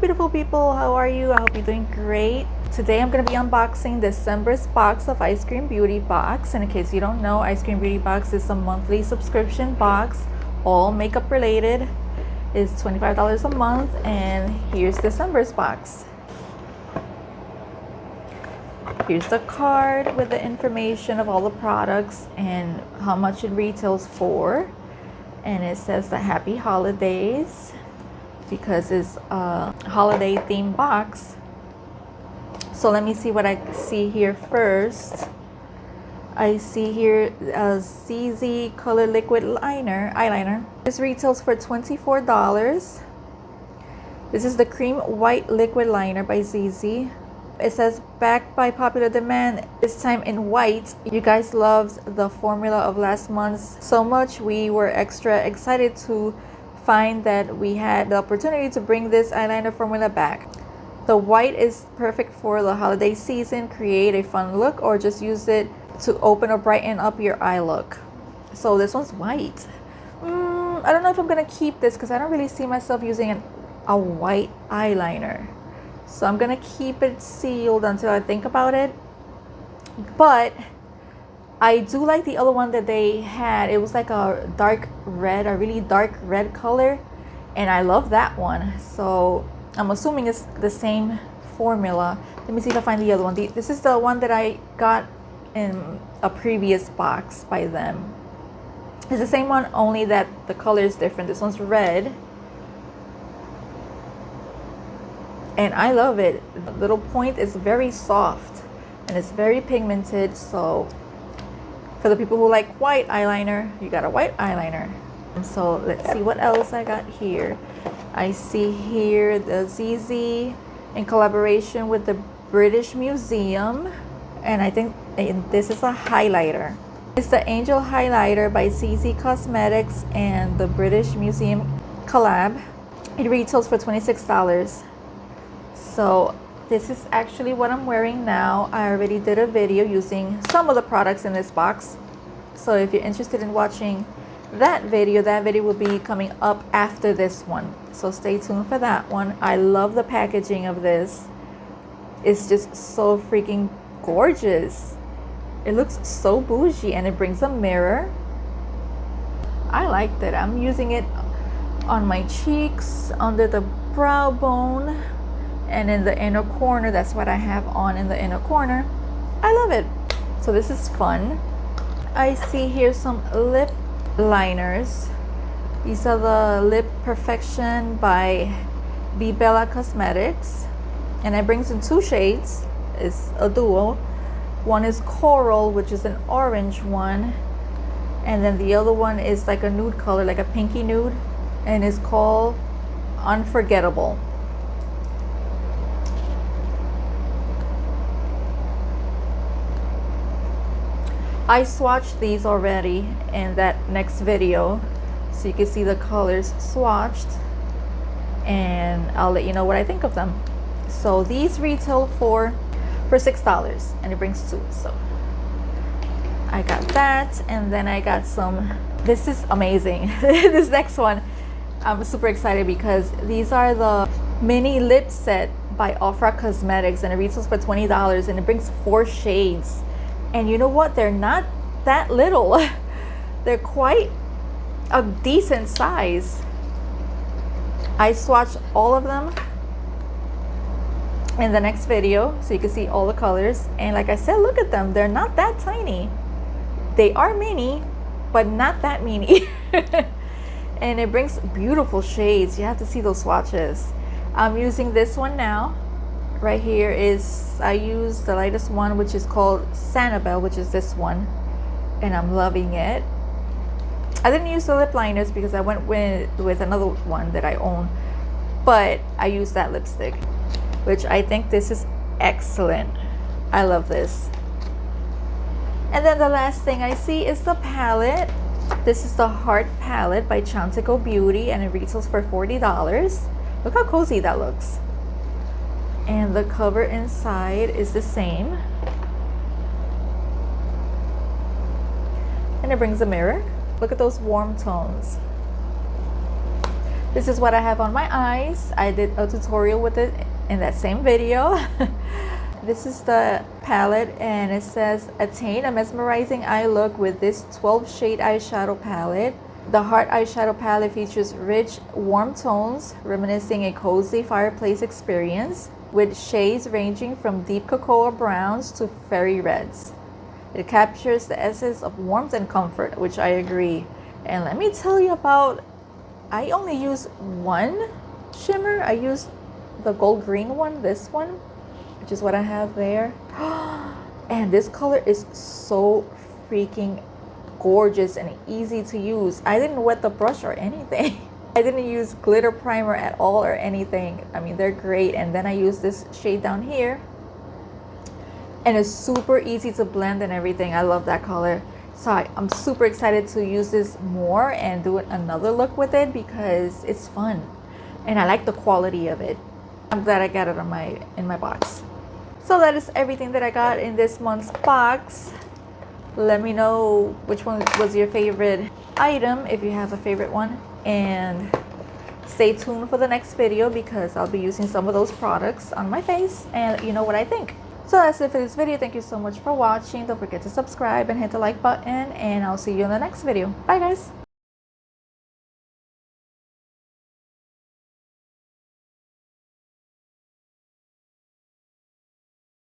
beautiful people, how are you? I hope you're doing great. Today I'm going to be unboxing December's box of Eyescream Beauty box. And in case you don't know, Eyescream Beauty box is a monthly subscription box, all makeup related. It's $25 a month, and here's December's box. Here's the card with the information of all the products and how much it retails for. And it says the Happy Holidays because it's a holiday themed box. So let me see what I see here first. I see here a CZ Color Liquid eyeliner. This retails for $24. This is the Cream White Liquid Liner by ZZ. It says backed by popular demand, this time in white. You guys loved the formula of last month's so much, we were extra excited to find that we had the opportunity to bring this eyeliner formula back. The white is perfect for the holiday season. Create a fun look or just use it to open or brighten up your eye look. So this one's white. I don't know if I'm gonna keep this because I don't really see myself using a white eyeliner. So I'm gonna keep it sealed until I think about it. But I do like the other one that they had. It was like a dark red, a really dark red color, and I love that one. So I'm assuming it's the same formula. Let me see if I find the other one. This is the one that I got in a previous box by them. It's the same one, only that the color is different. This one's red. And I love it. The little point is very soft and it's very pigmented. So for the people who like white eyeliner, you got a white eyeliner. And so let's see what else I got here. I see here the ZZ in collaboration with the British Museum. And I think this is a highlighter. It's the Angel Highlighter by ZZ Cosmetics and the British Museum collab. It retails for $26. So this is actually what I'm wearing now. I already did a video using some of the products in this box. So if you're interested in watching that video will be coming up after this one. So stay tuned for that one. I love the packaging of this. It's just so freaking gorgeous. It looks so bougie, and it brings a mirror. I liked it. I'm using it on my cheeks, under the brow bone, and in the inner corner. That's what I have on in the inner corner. I love it. So this is fun. I see here some lip liners. These are the Lip Perfection by B Bella Cosmetics, and it brings in two shades. It's a duo. One is Coral, which is an orange one, and then the other one is like a nude color, like a pinky nude, and it's called Unforgettable. I swatched these already in that next video, so you can see the colors swatched, and I'll let you know what I think of them. So these retail for $6, and it brings two. So I got that, and then I got some. This is amazing. This next one, I'm super excited because these are the mini lip set by Ofra Cosmetics, and it retails for $20, and it brings 4 shades. And you know what? They're not that little. They're quite a decent size. I swatched all of them in the next video so you can see all the colors. And like I said, look at them. They're not that tiny. They are mini, but not that mini. And it brings beautiful shades. You have to see those swatches. I'm using this one now. Right here is, I use the lightest one, which is called Sanibel, which is this one, and I'm loving it. I didn't use the lip liners because I went with another one that I own, but I used that lipstick, which I think this is excellent. I love this. And then the last thing I see is the palette. This is the Heart palette by Chantico Beauty, and it retails for $40. Look how cozy that looks. And the cover inside is the same, and it brings a mirror. Look at those warm tones. This is what I have on my eyes. I did a tutorial with it in that same video. This is the palette, and it says attain a mesmerizing eye look with this 12 shade eyeshadow palette. The Heart eyeshadow palette features rich, warm tones, reminiscing a cozy fireplace experience, with shades ranging from deep cocoa browns to fairy reds. It captures the essence of warmth and comfort, which I agree. And let me tell you about, I only use one shimmer. I use the gold green one, this one, which is what I have there. And this color is so freaking gorgeous and easy to use. I didn't wet the brush or anything. I didn't use glitter primer at all or anything. I mean, they're great. And then I use this shade down here, and it's super easy to blend and everything. I love that color. So I'm super excited to use this more and do another look with it because it's fun and I like the quality of it. I'm glad I got it in my box. So that is everything that I got in this month's box. Let me know which one was your favorite item, if you have a favorite one, and stay tuned for the next video because I'll be using some of those products on my face and let you know what I think. So that's it for this video. Thank you so much for watching. Don't forget to subscribe and hit the like button, and I'll see you in the next video. Bye guys.